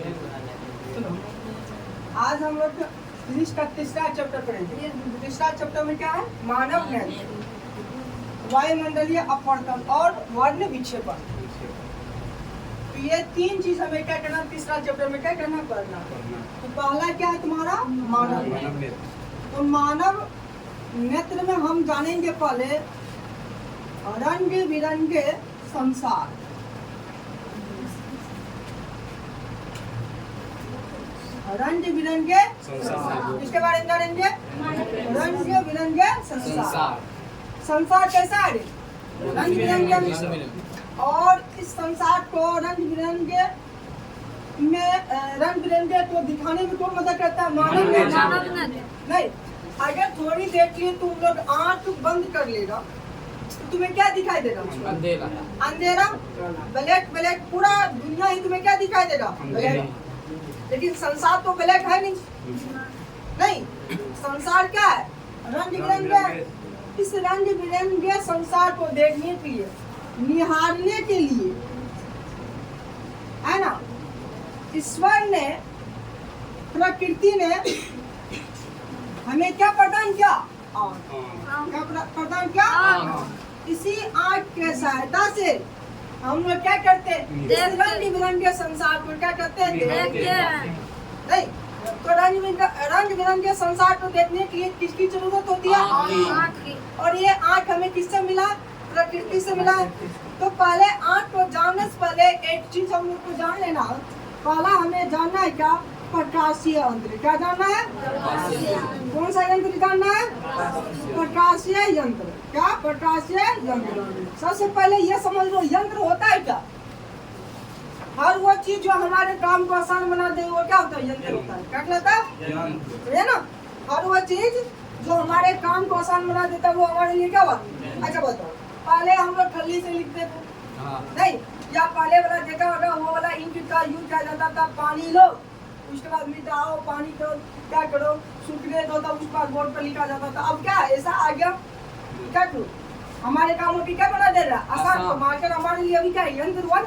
सुनो, आज हम लोग फिजिक्स का तीसरा चैप्टर पढ़ेंगे। तीसरा चैप्टर में क्या है? मानव नेत्र, वायुमंडलीय अपवर्तन और वर्ण विक्षेपण। तो ये तीन चीज हमें क्या करना, तीसरा चैप्टर में क्या करना, पढ़ना। तो पहला क्या है तुम्हारा? मानव नेत्र। तो मानव नेत्र में हम जानेंगे पहले रंग बिरंगे संसार। रंग बिरंगे संसार, इसके बारे में जानेंगे। रंग बिरंगे संसार, संसार कैसा है? रंग बिरंगे। और इस संसार को रंग बिरंगे को दिखाने में कौन मदद करता है? मानव नेत्र। नहीं, अगर थोड़ी देर के लिए तुम लोग आंख बंद कर लेगा तो तुम्हें क्या दिखाई देगा? अंधेरा। अंधेरा, ब्लैक ब्लैक, पूरा दुनिया ही तुम्हें क्या दिखाई देगा? ब्लैक। लेकिन संसार तो ब्लैक है नहीं। नहीं, संसार क्या है? रंग बिरंगे। इस रंग बिरंगे संसार को देखने के लिए, निहारने के लिए, है ना, ईश्वर ने, प्रकृति ने हमें क्या प्रदान किया? क्या प्रदान किया? इसी आँख के सहायता से हम लोग क्या करते हैं? रंग बिरंगे संसार को क्या करते हैं? देखते हैं। नहीं, तो रंग बिरंगे संसार को देखने के लिए किसकी जरूरत होती है? आँख की। और ये आँख हमें किससे मिला? प्रकृति से मिला। तो पहले आँख को जानने से पहले एक चीज हम लोग को जान लेना। पहला हमें जानना है क्या? प्रकाशीय यंत्र। क्या जानना है? कौन सा यंत्र जानना है? प्रकाशीय यंत्र। क्या? प्रकाशीय यंत्र। सबसे पहले ये समझ लो, यंत्र होता है क्या? हर वो चीज जो हमारे काम को आसान बना दे वो क्या होता है? यंत्र होता है। क्या कहलाता है? है ना, हर वो चीज जो हमारे काम को आसान बना देता है वो हमारे लिए क्या हुआ? अच्छा बताओ, पहले हम लोग खल्ली से लिखते थे, नहीं, या पहले वाला देखा होगा वो वाला इंक का यूज किया जाता था। पानी लो, उसके बाद मिटाओ, पानी को क्या करो, सूखने दो, तब उसके बाद बोर्ड पर लिखा जाता था। अब क्या ऐसा आ गया? क्या करो, हमारे कामों की क्या बना दे रहा? आसान। तो मार्कर हमारे लिए अभी क्या है? यंत्र वन,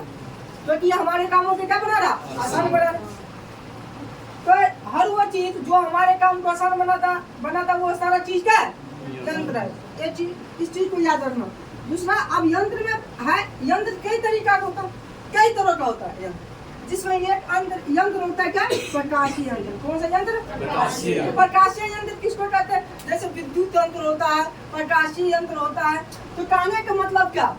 क्योंकि हमारे कामों के क्या बना रहा? आसान बना रहा। तो हर वो चीज जो हमारे काम को आसान बनाता वो सारा चीज क्या है? यंत्र है। ये चीज, इस चीज को याद रखना। दूसरा, अब यंत्र में है, यंत्र कई तरीका का होता है, कई तरह का होता है यंत्र, जिसमें एक यंत्र होता है क्या? प्रकाशीय यंत्र। कौन सा यंत्र? प्रकाशीय। प्रकाशीय यंत्र किसको कहते हैं? जैसे विद्युत यंत्र होता है, प्रकाशीय यंत्र होता है। तो कहने का मतलब क्या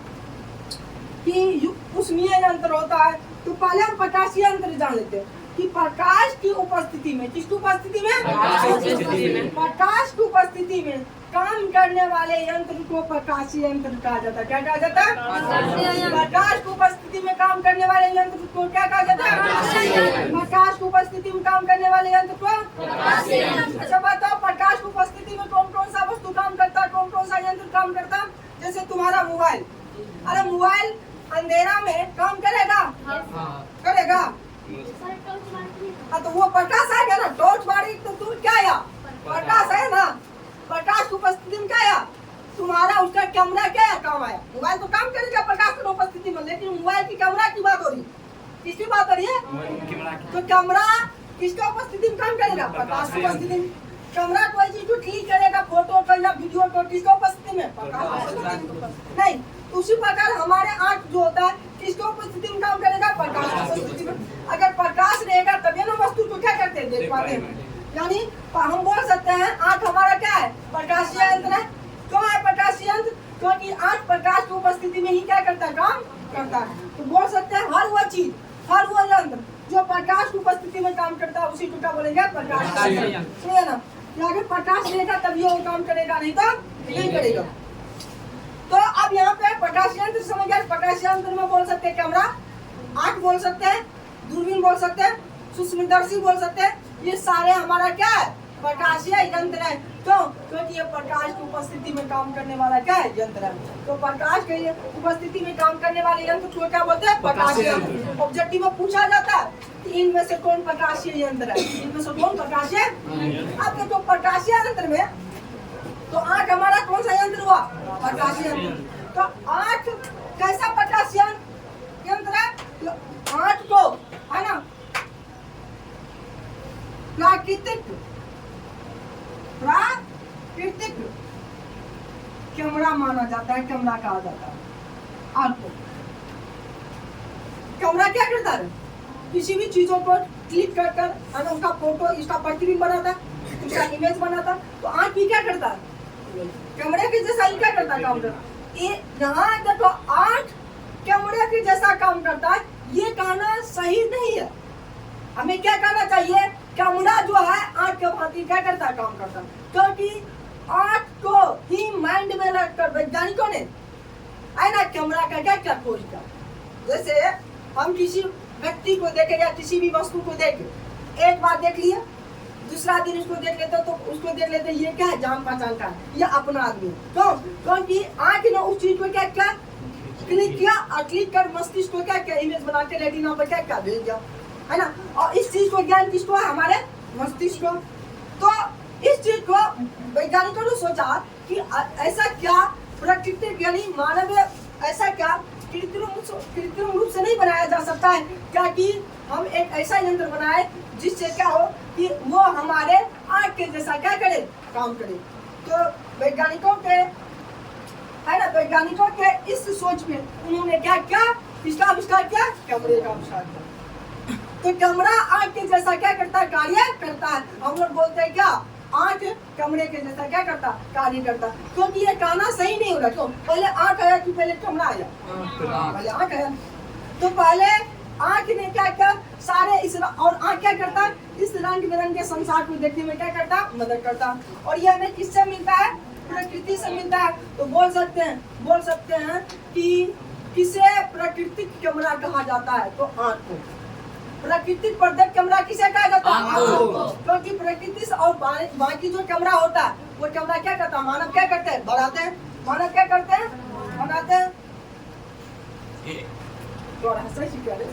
कि उष्मीय यंत्र होता है। तो पहले हम प्रकाशीय यंत्र जान लेते हैं कि प्रकाश की उपस्थिति में, किसकी उपस्थिति में? प्रकाश की उपस्थिति में काम करने वाले यंत्र को प्रकाशीय यंत्र कहा जाता है। क्या कहा जाता है? प्रकाश की उपस्थिति में काम करने वाले यंत्र को क्या कहा जाता है? प्रकाश की उपस्थिति में काम करने वाले यंत्र को। अच्छा बताओ, प्रकाश की उपस्थिति में कौन कौन सा वस्तु काम करता है, कौन कौन सा यंत्र काम करता है? जैसे तुम्हारा मोबाइल, अरे मोबाइल अंधेरा में काम करेगा? करेगा। तो वो प्रकाश आएगा ना, टॉर्च मारी तो तुम क्या आया? प्रकाश है ना। प्रकाश की उपस्थिति में क्या आया? तुम्हारा उसका कैमरा क्या है? काम आया। मोबाइल तो काम करेगा प्रकाश की उपस्थिति में, लेकिन मोबाइल की कैमरा की बात हो रही है। किसकी बात हो रही है? तो कैमरा किसका उपस्थिति में काम करेगा? प्रकाश की उपस्थिति में। कैमरा कोई चीज को क्लिक करेगा, फोटो को या वीडियो को, किसका उपस्थिति में? नहीं, उसी प्रकार हमारे आँख जो होता है किसको उपस्थिति में काम करेगा? प्रकाश की उपस्थिति में। अगर प्रकाश रहेगा तभी ना वस्तु को क्या करते हैं? देख पाते हैं। यानी हम बोल सकते हैं आँख हमारा क्या है? प्रकाशीय यंत्र है। क्यों है प्रकाशीय यंत्र? क्योंकि आँख प्रकाश की उपस्थिति में ही क्या करता है? काम करता है। तो बोल सकते हैं हर वो चीज, हर वो यंत्र जो प्रकाश की उपस्थिति में काम करता है उसी को क्या बोलेंगे? प्रकाशीय यंत्र। सुनिए ना, अगर प्रकाश रहेगा तभी वो काम करेगा, नहीं तो नहीं करेगा। तो अब यहाँ पे प्रकाश यंत्र समझ गए। प्रकाश यंत्र में बोल सकते हैं कैमरा, आँख बोल सकते हैं, दूरबीन बोल सकते हैं, सूक्ष्मदर्शी बोल सकते हैं। ये सारे हमारा क्या है? प्रकाशीय यंत्र है। क्यों? क्योंकि ये प्रकाश की उपस्थिति में काम करने वाला क्या है? यंत्र है। तो प्रकाश की उपस्थिति में काम करने वाले यंत्र को क्या बोलते हैं? प्रकाशीय यंत्र। ऑब्जेक्टिव में पूछा जाता है कि इनमें से कौन प्रकाशीय यंत्र है? इनमें से कौन प्रकाशीय? अब देखो प्रकाशीय यंत्र में तो आँख हमारा कौन सा यंत्र हुआ? प्रकाशीय यंत्र। तो आँख कैसा प्रकाशीय यंत्र है? आँख को, है ना, प्राकृतिक कैमरा माना जाता है, कैमरा कहा जाता है। आपको कैमरा क्या करता है? किसी भी चीजों को क्लिक कर कर उसका फोटो, इसका प्रतिबिंब बनाता है, उसका इमेज बनाता है। तो आँख भी क्या करता है? कैमरे के जैसा ही क्या करता है, काम करता है। ये यहाँ देखो, आँख कैमरे के जैसा काम करता है, ये कहना सही नहीं है। हमें क्या कहना चाहिए? कैमरा जो है आँख के भांति क्या करता है, काम करता है। क्योंकि आँख को ही माइंड में रखकर वैज्ञानिकों ने है ना कैमरा का क्या क्या खोज किया। जैसे हम किसी व्यक्ति को देखे या किसी भी वस्तु को देखे, एक बार देख लिया, दूसरा दिन उसको देख लेते तो उसको देख लेते ये क्या है, जान पहचान का है, ये अपना आदमी। क्यों? क्योंकि आँख ने उस चीज को क्या क्या क्लिक किया और क्लिक कर मस्तिष्क को क्या क्या इमेज बना के रेटिना पर क्या क्या भेज दिया, है ना। और इस चीज को ज्ञान किसको है? हमारे मस्तिष्क को। तो इस चीज को वैज्ञानिकों ने सोचा कि ऐसा क्या प्राकृतिक यानी मानव ऐसा क्या कृत्रिम रूप से नहीं बनाया जा सकता है क्या कि हम एक ऐसा यंत्र बनाए जिससे क्या हो कि वो हमारे आँख के जैसा क्या करे, काम करे। तो वैज्ञानिकों के है ना, वैज्ञानिकों के इस सोच में उन्होंने क्या क्या इसका आविष्कार किया, कैमरे का आविष्कार किया। तो कैमरा आँख के जैसा क्या करता है, कार्य करता है। हम लोग बोलते हैं क्या, आँख कैमरे के जैसा क्या करता, कार्य करता। क्योंकि ये कहना सही नहीं होगा। क्यों? पहले आँख आया कि पहले कैमरा आया? पहले आँख आया। तो पहले आँख ने क्या किया, सारे इस और आँख क्या करता, इस रंग बिरंगे संसार को देखने में क्या करता, मदद करता। और ये हमें किससे मिलता है? प्रकृति से मिलता है। तो बोल सकते हैं कि किसे प्राकृतिक कैमरा कहा जाता है? तो आँख को। प्राकृतिक पर्दक कैमरा किसे कहा जाता है? क्योंकि प्रकृति से और बाकी जो कैमरा होता है वो कैमरा क्या करता है, मानव क्या करते हैं, बनाते हैं। मानव क्या करते हैं, बनाते हैं। थोड़ा सही क्या रे,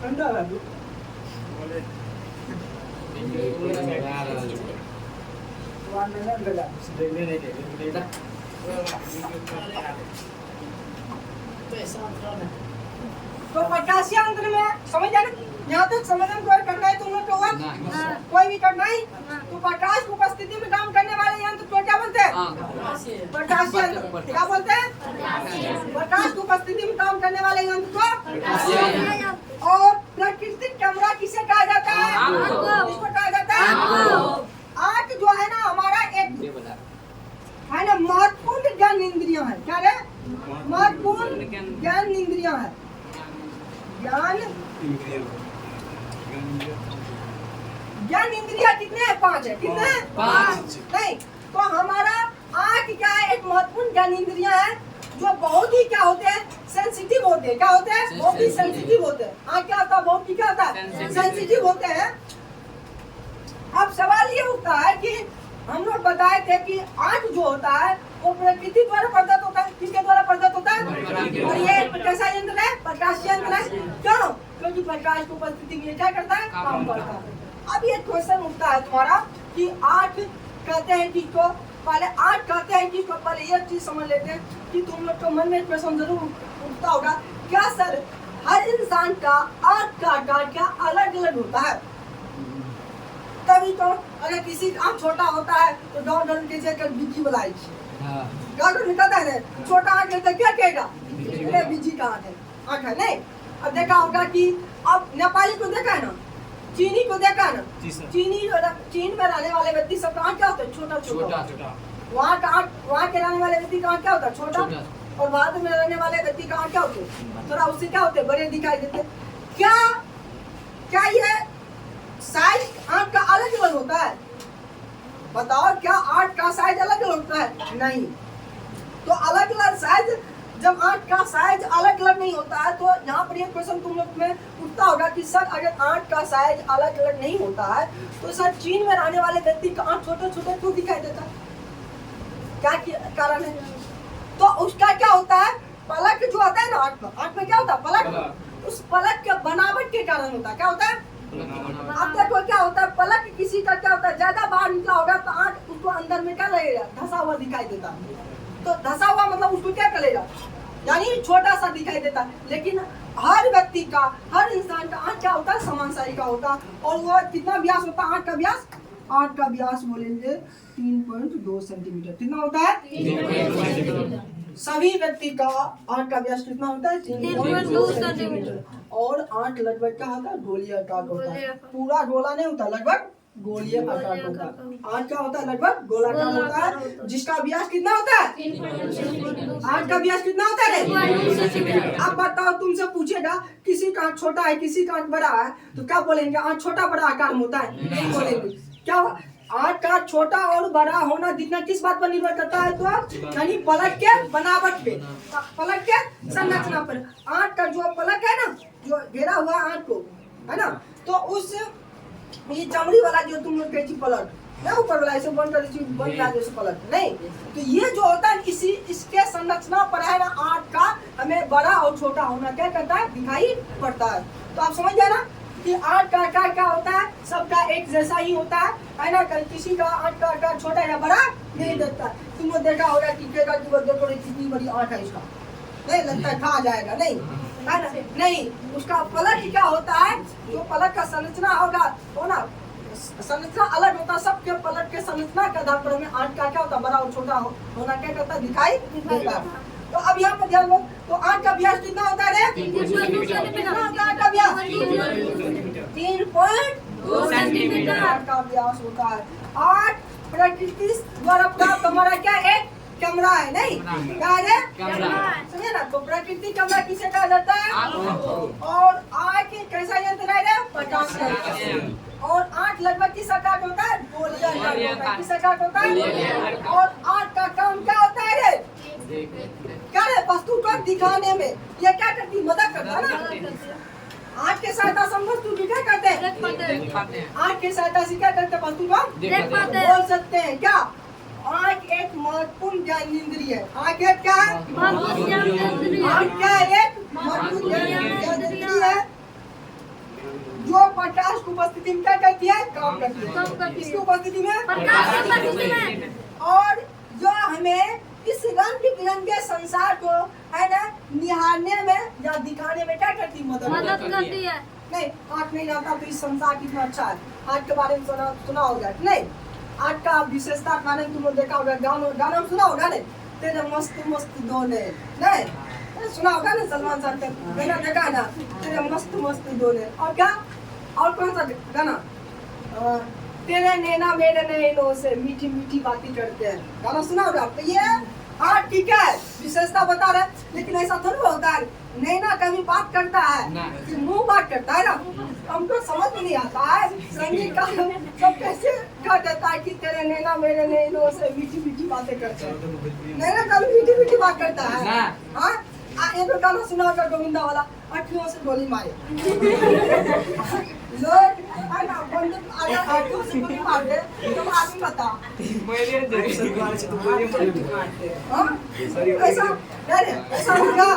ठंडा है तू बोले तो प्रकाश यंत्र में समझ जाए, यहाँ तक समझ में कोई कठिनाई तुम लोग को हुआ? कोई भी कठिनाई? तो प्रकाश की उपस्थिति में काम करने वाले यंत्र को क्या बोलते हैं? प्रकाश यंत्र। क्या बोलते हैं? प्रकाश की उपस्थिति में काम करने वाले यंत्र को। और प्राकृतिक कैमरा किसे कहा जाता है? किसको कहा जाता है? आँख जो है ना हमारा एक है ना महत्वपूर्ण ज्ञान इंद्रियां है। क्या है? महत्वपूर्ण ज्ञान इंद्रियां है। ज्ञान इंद्रिया कितने हैं? 5 है। कितने हैं? 5 नहीं। तो हमारा आँख क्या है, एक महत्वपूर्ण ज्ञान इंद्रिया है जो बहुत ही क्या होते हैं, सेंसिटिव होते हैं। क्या होते हैं? बहुत ही सेंसिटिव होते हैं। आँख क्या होता है? बहुत ही क्या होता है, सेंसिटिव होते हैं। अब सवाल ये उठता है कि हम लोग बताए थे कि आँख जो होता है वो प्रकृति द्वारा प्रदत्त होता है। किसके द्वारा प्रदत्त होता है? और ये कैसा यंत्र है? प्रकाश यंत्र है। क्यों? क्योंकि प्रकाश की उपस्थिति में क्या करता है, काम करता है। अब ये क्वेश्चन उठता है तुम्हारा कि आँख कहते हैं किसको, पहले आँख कहते हैं किसको, पहले ये चीज समझ लेते हैं कि तुम लोग को मन में क्वेश्चन जरूर उठता होगा, क्या सर हर इंसान का आँख का आकार क्या अलग अलग होता है? तभी तो अगर किसी का आँख छोटा होता है तो डॉक्टर के जगह बिजी बुलाएगी। डॉक्टर निकलता है छोटा आँख है तो क्या कहेगा, बिजी का आँख है नहीं। अब देखा होगा कि अब नेपाली को देखा है ना, चीनी को देखा है ना, चीन में रहने वाले व्यक्ति सबका आँख क्या होता है, छोटा छोटा। वहाँ का आँख, वहाँ के रहने वाले व्यक्ति का आँख क्या होता है, छोटा। और भारत में रहने वाले व्यक्ति का आँख क्या होते हैं, थोड़ा उससे क्या होते हैं, बड़े दिखाई देते। क्या ये साइज आँख का अलग अलग होता है? बताओ, क्या आँख का साइज अलग अलग होता है? नहीं। तो अलग अलग साइज, जब आँख का साइज अलग अलग नहीं होता है तो यहाँ पर एक क्वेश्चन तुम लोग में उठता होगा कि सर अगर आँख का साइज अलग अलग नहीं होता है तो सर चीन में रहने वाले व्यक्ति का आँख छोटे छोटे क्यों दिखाई देता है? क्या कारण है? तो उसका क्या होता है, पलक जो होता है ना आँख में क्या होता है, पलक। उस पलक के बनावट के कारण होता है। क्या होता है? अब देखो क्या होता है, पलक किसी का क्या होता है, ज्यादा बाहर निकला होगा तो आँख उसको अंदर में क्या लगेगा, धसा हुआ दिखाई देता है। तो धसा हुआ मतलब उसको क्या करेगा, यानी छोटा सा दिखाई देता है। लेकिन हर व्यक्ति का, हर इंसान का आँख क्या होता है, समान साई का होता है। और वो कितना व्यास होता है? 8 का व्यास, 8 का व्यास बोलेंगे 3.2 सेंटीमीटर। कितना होता है? 3.2 सभी व्यक्ति का 8 का व्यास कितना होता है? 3.2 सेंटीमीटर। और 8 लगभग क्या होता है? गोलीय आकार होता है। पूरा गोला नहीं होता, लगभग गोलीय आकार होता है। 8 क्या होता है? लगभग गोलाकार होता है, जिसका व्यास कितना होता है? 8 का व्यास कितना होता है? अब बताओ, तुमसे पूछेगा किसी का आँख छोटा है, किसी का आँख बड़ा है, तो क्या बोलेंगे? आँख छोटा बड़ा आकार में होता है, नहीं बोलेंगे। क्या 8 का छोटा और बड़ा होना दिखना किस बात पर निर्भर करता है? तो यानी पलक के बनावट पे, पलक के संरचना पर। 8 का जो पलक है ना, जो घेरा हुआ आँख को, है ना, तो उस ये चमड़ी वाला जो तुम लोग कहती पलक ना, ऊपर वाला ऐसे बन रहा जैसे पलक नहीं, तो ये जो होता है इसी इसके संरचना पर है ना 8 का हमें बड़ा और छोटा होना क्या करता है? दिखाई पड़ता है। तो आप समझ गए ना कि 8 का आकार क्या होता है? सबका एक जैसा ही होता है ना। किसी का 8 का आकार छोटा या बड़ा नहीं देखता। तुम लोग देखा होगा कि वो देखो कितनी बड़ी 8 है इसका, नहीं लगता है खा जाएगा, नहीं है ना, नहीं। उसका पलक क्या होता है? जो पलक का संरचना होगा वो ना संरचना अलग होता है। सबके पलक के संरचना के आधार पर हमें 8 का क्या होता है? बड़ा और छोटा होना क्या करता है? दिखाई देता है। तो अब यहाँ पर ध्यान दो, तो 8 का व्यास कितना होता है? 8 का व्यास 3.2 सेंटीमीटर 8 का व्यास होता है। 8 प्रकृति द्वारा प्राप्त हमारा क्या है? कैमरा है, नहीं क्या है? समझे ना। तो प्रकृति कैमरा किसे कहा जाता है? और 8 कैसा यंत्र है? 50 यंत्र। और 8 लगभग किस आकार होता है? गोलीय आकार होता है। किस आकार होता है? और 8 का काम क्या होता है? क्या है? वस्तु को दिखाने में ये क्या करती? मदद करता है ना। 8 के सहायता से वस्तु को क्या करते हैं? 8 के सहायता से क्या करते हैं? वस्तु को बोल सकते हैं। क्या? आँख एक महत्वपूर्ण ज्ञानेंद्रिय है। आँख एक क्या है? आँख क्या है? एक महत्वपूर्ण ज्ञानेंद्रिय है जो प्रकाश की उपस्थिति में क्या करती है? काम करती है। किसकी उपस्थिति में? और जो हमें इस रंग बिरंगे संसार को है ना निहारने में या दिखाने में क्या करती? मदद करती है। नहीं, आँख नहीं आता तो इस संसार कितना अच्छा है। आँख के बारे में सुना होगा नहीं? आँख का विशेषता गाने तुम लोग देखा होगा, गाना सुना होगा नहीं? तेरे मस्त मस्त दोने, नहीं सुना होगा ना? सलमान खान का गाना देखा है ना? तेरे मस्त मस्त दोने। और क्या? और कौन सा गाना? तेरे नैना मेरे नैनों से मीठी मीठी बातें करते हैं, गाना सुना होगा। तो ये हाँ ठीक है, विशेषता बता रहे, लेकिन ऐसा थोड़ी होता है नैना कभी बात करता है कि मुंह बात करता है ना। हमको समझ में नहीं आता है संगीत का सब कैसे कह देता है कि तेरे नैना मेरे नैनों से मीठी मीठी बातें करते हैं। नैना कभी मीठी मीठी बात करता है? हाँ, एक गाना सुना होगा गोविंदा वाला, अखियों से गोली मारे लोग है ना, बंदूक अगर अखियों से गोली मार दे तो आदमी बता ऐसा होगा।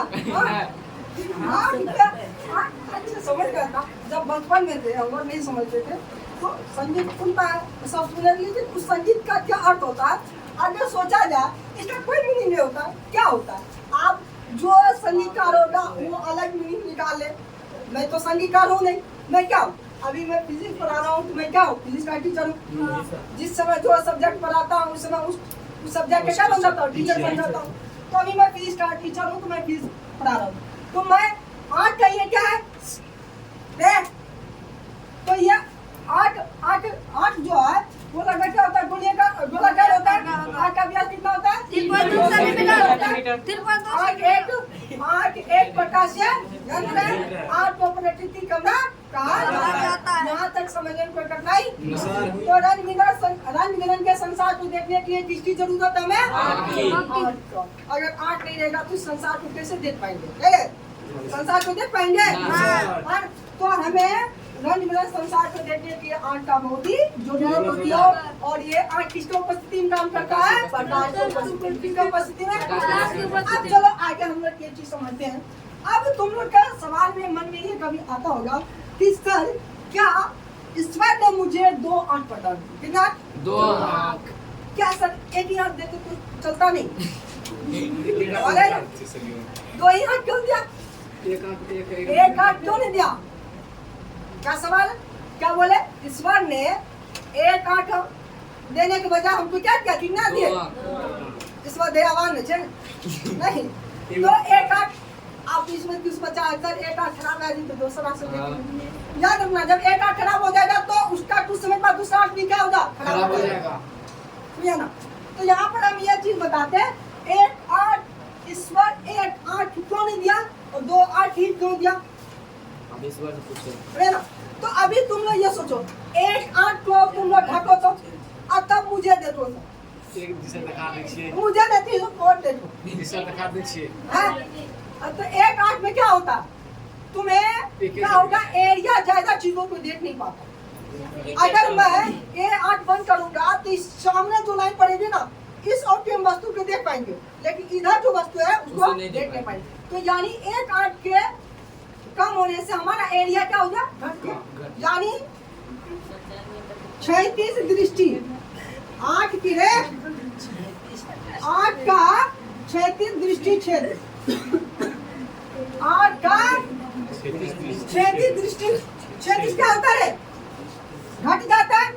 अच्छा समझ गया था, जब बचपन में थे हम लोग नहीं समझते थे तो संगीत सुनता है सब सुने, लेकिन उस संगीत का क्या अर्थ होता है अगर सोचा जाए इसका कोई मीनिंग नहीं होता। क्या होता है? आप जो संगीतकार होगा वो अलग मीनिंग निकाल ले। मैं तो संगीतकार हूँ नहीं, मैं क्या हूँ? अभी मैं फिजिक्स पढ़ा रहा हूँ तो मैं क्या हूँ? फिजिक्स का टीचर हूँ। जिस समय जो सब्जेक्ट पढ़ाता हूँ उस समय उस सब्जेक्ट का क्या बन जाता हूँ? टीचर बन जाता हूँ। तो अभी मैं फिजिक्स का टीचर हूँ तो मैं फिजिक्स पढ़ा रहा हूँ। तो मैं आँख का ये क्या है? तो ये आँख जो है वो लगभग क्या होता है? गोलाकार होता है। आँख का व्यास कितना होता है? 3.2 सेंटीमीटर। आँख एक प्रकाशीय यंत्र है। आँख को प्रकृति कैमरा कहा जाता है। यहाँ तक समझने में कोई कठिनाई? तो रंग बिरंग के संसार को देखने के लिए किसकी जरूरत है हमें? अगर आँख नहीं रहेगा तो संसार को कैसे देख पाएंगे? संसार को देख पाएंगे? तो हमें रंग बिरंग संसार को देखने के लिए आँख का बहुत ही जरूरत होती है। और ये आँख किसकी उपस्थिति में काम करता है? प्रकाश की उपस्थिति में। अब चलो आगे हम लोग ये चीज समझते हैं। अब तुम लोग का सवाल में मन में ये कभी आता होगा कि सर क्या ईश्वर ने मुझे 2 आँख प्रदान की? कितना? 2 आँख। क्या सर एक ही आँख देते तो चलता नहीं? 2 ही आँख क्यों दिया? एक आँख क्यों नहीं दिया? क्या सवाल, क्या बोले? ईश्वर ने एक आंख देने के बजाय हमको क्या क्या कितना दिए? ईश्वर दयावान है नहीं? तो एक आंख आप इसमें किस बच्चा अगर एक आंख खराब है तो दूसरा से याद रखना, जब एक आंख खराब हो जाएगा तो उसका कुछ समय बाद दूसरा आंख भी क्या होगा? खराब हो जाएगा ना। तो यहाँ पर हम ये चीज बताते हैं, एक आंख ईश्वर एक आंख क्यों नहीं दिया और दो आंख ही क्यों दिया? ईश्वर से पूछो ना। तो अभी तुम लोग ये सोचो, एक आंख को तुम लोग ढको तो और तब मुझे दे दो, मुझे देती हो और दे दो। तो एक आंख में क्या होता, तुम्हें क्या होगा? एरिया ज्यादा चीजों को देख नहीं पाता। अगर मैं ये आंख बंद करूंगा तो इस सामने जो लाइन पड़ेगी ना, इस ऑप्टिमम वस्तु को देख पाएंगे, लेकिन इधर जो वस्तु है उसको देख नहीं पाएंगे। तो यानी एक आंख के कम होने से हमारा एरिया क्या हो गया? यानी क्षैतिज दृष्टि, आंख की है, आंख का क्षैतिज दृष्टि क्षेत्र, आंख का क्षैतिज दृष्टि क्षेत्र क्या होता है? घट जाता है।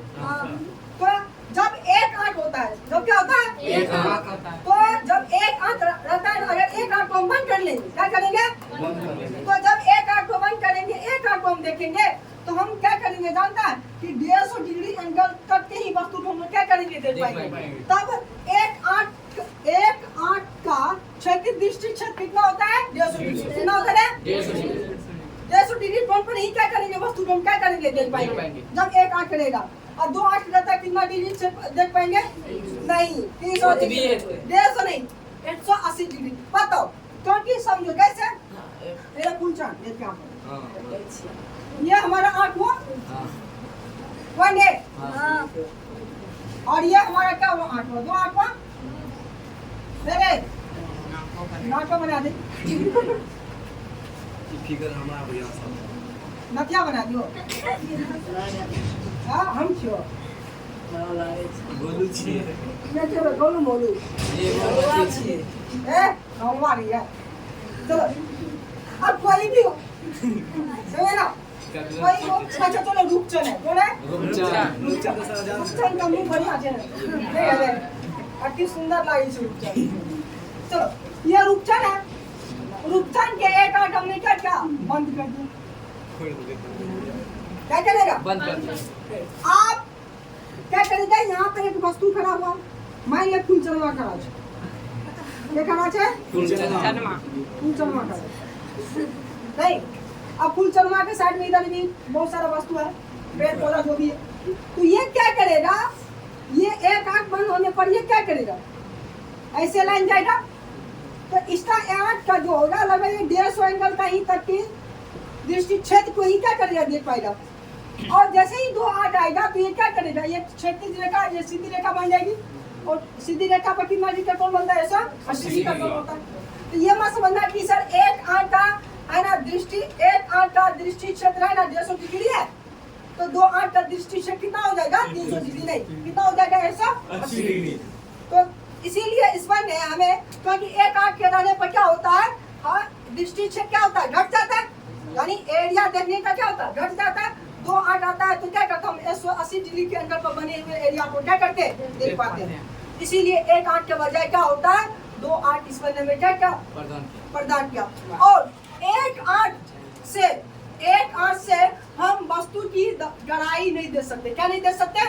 तो जब एक आंख होता है, जब क्या होता है? एक आंख होता है। तो जब एक आंख रहता है, अगर एक आंख को हम बंद कर लेंगे, क्या करेंगे? तो जब एक आंख को बंद करेंगे, एक आंख को हम देखेंगे, तो हम क्या करेंगे जानता है कि 150 डिग्री एंगल तक के ही वस्तु को हम क्या करेंगे? देख पाएंगे। तब एक आंख का क्षैतिज दृष्टि क्षेत्र कितना होता है? 150 डिग्री। कितना होता है? 150 डिग्री कोण पर ही क्या करेंगे? वस्तु को हम क्या करेंगे? देख पाएंगे। जब एक आंख रहेगा और दो आंख रहता है, कितना डिग्री से देख पाएंगे? नहीं, 300 डिग्री, 150 नहीं, 180 डिग्री। बताओ क्योंकि समझो कैसे, मेरा कुल चांद ये क्या, ये हमारा आंख हुआ 1 और ये हमारा क्या हुआ? 8 हुआ। 2 आंख हुआ मेरे नाक को बना दे, फिगर हमारा भैया सब नथिया बना दियो। हां हम छियो बोलू छी, मैं तो बोलू बोलू ये बोलू छी ए हमारी है। चलो अब कोई भी हो समझे ना, कोई हो अच्छा चलो रूपचन है, कौन है? रूपचन का मुंह बढ़िया है नहीं है, अति सुंदर लागी छै रूपचन। चलो ये रूपचन है, रूपचन के एक आंख हमने क्या क्या बंद कर दिया, क्या करेगा? बंद कर दिया। आप क्या करेगा? यहाँ पर एक वस्तु खड़ा हुआ, मान ले फूलचनमा खड़ा है, ये खड़ा है फूलचनमा खड़ा नहीं। अब फूलचनमा के साइड में इधर भी बहुत सारा वस्तु है, पेड़ पौधा जो भी है। तो ये क्या करेगा? ये एक आंख बंद होने पर ये क्या करेगा? ऐसे लाइन जाएगा, तो इसका आंख का जो होगा लगभग 150 एंगल का ही तक की दृष्टि क्षेत्र को ही क्या करेगा? देख पाएगा। और जैसे ही 2 आंख आएगा तो ये क्या करेगा? ये क्षैतिज रेखा, ये सीधी रेखा बन जाएगी, और सीधी रेखा पर कितना डिग्री का कोण बनता है? ऐसा 80 डिग्री का कोण होता है। तो ये मत समझना कि सर एक आंख का है ना दृष्टि, एक आंख का दृष्टि क्षेत्र है ना 150 डिग्री है, तो 2 आंख का दृष्टि क्षेत्र कितना हो जाएगा? 300 डिग्री नहीं, कितना हो जाएगा? 180 डिग्री। तो इसीलिए ईश्वर ने हमें, क्योंकि एक आंख के रहने पर क्या होता है? हाँ, दृष्टि क्षेत्र क्या होता है? घट जाता है, यानी एरिया देखने का क्या होता है? घट जाता है। 2 आंख आता है तो क्या करता हम 180 डिग्री के एंगल पर बने हुए एरिया को क्या करते हैं? देख पाते हैं। इसीलिए एक आंख के बजाय क्या होता है? 2 आंख ईश्वर ने हमें क्या क्या प्रदान किया। और एक आंख से हम वस्तु की गहराई नहीं दे सकते। क्या नहीं दे सकते?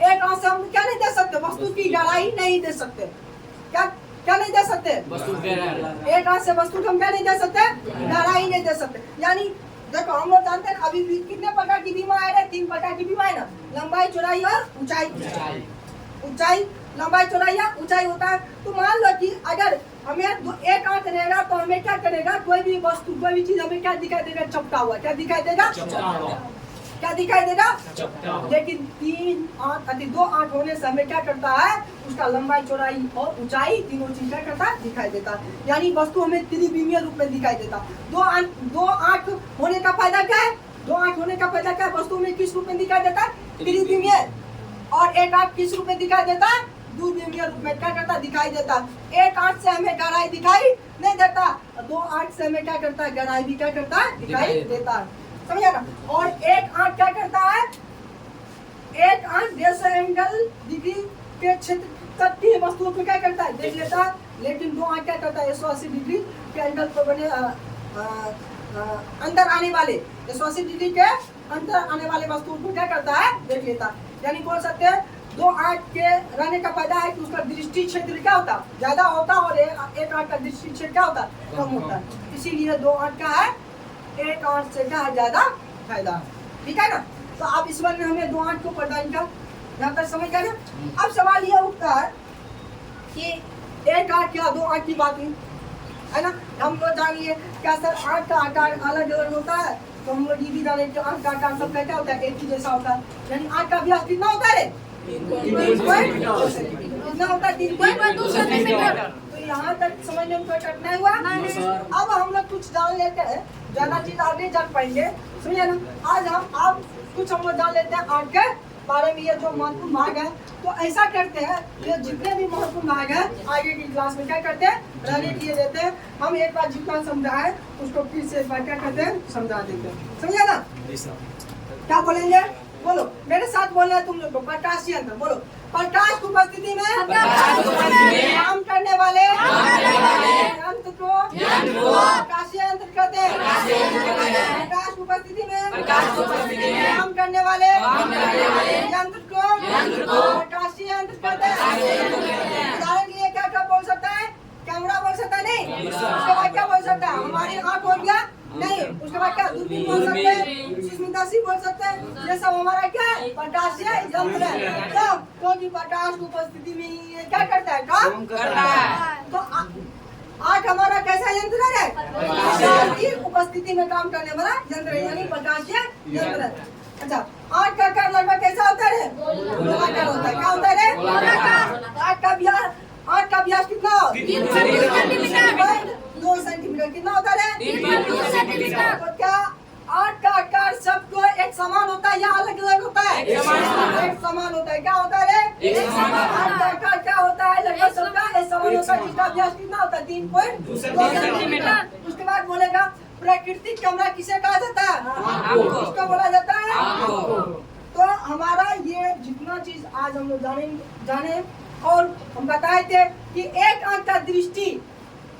एक आंख से हम क्या नहीं दे सकते? वस्तु की गहराई नहीं दे सकते। क्या नहीं दे सकते? एक आंख से वस्तु को हम क्या नहीं दे सकते? गहराई नहीं दे सकते। यानी देखो हम लोग जानते हैं अभी भी कितने प्रकार की बीमा है? 3 प्रकार की बीमा है ना, लंबाई, चौड़ाई और ऊंचाई। ऊंचाई, लंबाई, चौड़ाई या ऊंचाई होता है। तो मान लो कि अगर हमें एक आंख रहेगा तो हमें क्या करेगा? कोई भी वस्तु, कोई भी चीज हमें क्या दिखाई देगा? चपटा हुआ। क्या दिखाई देगा? क्या दिखाई देगा? लेकिन 2 आंख होने से हमें क्या करता है? उसका लंबाई, चौड़ाई और ऊंचाई तीनों चीज क्या करता है? दिखाई देता है। यानी वस्तु हमें त्रिविमीय रूप में दिखाई देता। 2 आंख होने का फायदा क्या है? 2 आंख होने का फायदा क्या है? वस्तु में किस रूप में दिखाई देता है? त्रिविमीय। और एक आंख किस रूप में दिखाई देता है? द्विविमीय रूप में क्या करता? दिखाई देता। एक आंख से हमें गहराई दिखाई नहीं देता, 2 आंख से हमें क्या करता है? गहराई भी क्या करता है? दिखाई देता है। समझे ना। और एक आंख क्या करता है, एक आंख 150 एंगल डिग्री के क्षेत्र तक की वस्तुओं को क्या करता है, देख लेता है। लेकिन दो आंख क्या करता है, 180 डिग्री के एंगल पर बने अंदर आने वाले 180 डिग्री के अंदर आने वाले वस्तुओं को क्या करता है, देख लेता है। यानी बोल सकते हैं दो आंख के रहने का फायदा है कि उसका दृष्टि क्षेत्र क्या होता है, ज्यादा होता है, और एक आंख का दृष्टि क्षेत्र क्या होता है, कम होता है। इसीलिए दो आंख का है, एक आंख से क्या है, ज्यादा फायदा है। ठीक है ना। तो अब इस बार में हमें दो आंख को प्रदान का यहाँ तक समझ गया ना। अब सवाल ये उठता है कि एक आंख या दो आंख की बात हुई है ना। हम लोग जानिए क्या सर, आंख का आकार अलग अलग होता है, तो हम लोग ये भी जाने कि आंख का आकार सबका क्या होता है, एक ही जैसा होता है। यानी आंख का व्यास कितना होता है, कितना होता है, 3.2 सेंटीमीटर। तो यहाँ तक समझने में कोई कठिनाई हुआ। अब हम लोग कुछ जान लेते हैं, ज्यादा चीज आगे जान पाएंगे, समझे ना। आज हम अब कुछ हम लोग जान लेते हैं आंख के बारे में, ये जो महत्वपूर्ण भाग है। तो ऐसा करते हैं, ये जितने भी महत्वपूर्ण भाग है आगे की क्लास में क्या करते हैं, रहने के लिए देते हैं। हम एक बार जितना समझा है उसको फिर से एक बार क्या करते हैं, समझा देते हैं, समझे ना। क्या बोलेंगे, बोलो मेरे साथ बोलना है तुम लोग को। प्रकाश यंत्र बोलो, प्रकाश की उपस्थिति में काम करने वाले यंत्र को प्रकाशीय यंत्र कहते हैं। प्रकाश की उपस्थिति में काम करने वाले यंत्र को प्रकाशीय यंत्र कहते हैं। उदाहरण के लिए क्या क्या बोल सकता है, कैमरा बोल सकता है, नहीं। उसके बाद क्या बोल सकता है, हमारी आँख हो गया, नहीं। उसके बाद क्या, दूरबीन बोल सकते हैं, सुष्मिताशी बोल सकते हैं। ये सब हमारा क्या है, प्रकाशीय यंत्र है। क्योंकि प्रकाश की उपस्थिति में ये क्या करता है, काम करता है। तो आँख हमारा कैसा यंत्र है, प्रकाश की उपस्थिति में काम करने वाला यंत्र है, यानी प्रकाशीय यंत्र है। अच्छा, आँख का आकार लगभग कैसा होता है, गोलाकार होता है। क्या होता है, आँख का व्यास कितना, 2 सेंटीमीटर। कितना होता है, 2 सेंटीमीटर। तो क्या आँख का आकार सबको एक समान होता है या अलग अलग होता है, एक समान होता है। क्या होता है, आँख का आकार क्या होता है, लगभग सबका एक समान होता है, जिसका व्यास कितना होता है, 3.2 सेंटीमीटर। उसके बाद बोलेगा प्राकृतिक कैमरा किसे कहा जाता है, उसको बोला जाता है। तो हमारा ये जितना चीज आज हम लोग जाने और हम बताए थे कि एक आंख का दृष्टि,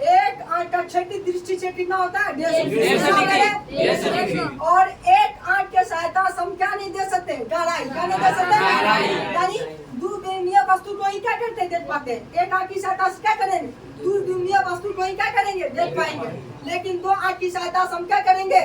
एक आंख का क्षेत्र दृष्टि से कितना होता है, 150 डिग्री। और एक आंख के सहायता से हम क्या नहीं दे सकते, गहराई। क्या नहीं दे सकते, यानी दूरबीनीय वस्तु को ही क्या करते देख पाते हैं। एक आंख की सहायता से क्या करेंगे, दूरबीनीय वस्तु को ही क्या करेंगे, देख पाएंगे। लेकिन दो आंख की सहायता से हम क्या करेंगे,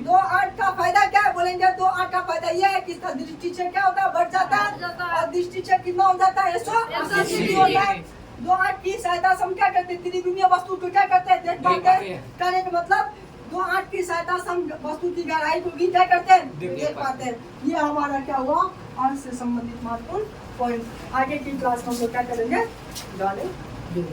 दो आंख का फायदा क्या है, बोलेंगे दो आंख का फायदा यह है कि इसका दृष्टि क्षेत्र क्या होता है, बढ़ जाता है। और दृष्टि क्षेत्र कितना हो जाता है, 180 डिग्री होता है। दो आंख की सहायता से हम क्या करते हैं, त्रिविमीय वस्तु को क्या करते हैं, देख पाते हैं। कहने का मतलब दो आंख की सहायता से हम वस्तु की गहराई को भी क्या करते हैं, देख पाते हैं। ये हमारा क्या हुआ, आंख से संबंधित महत्वपूर्ण पॉइंट। आगे की क्लास में हम लोग क्या करेंगे, जानेंगे।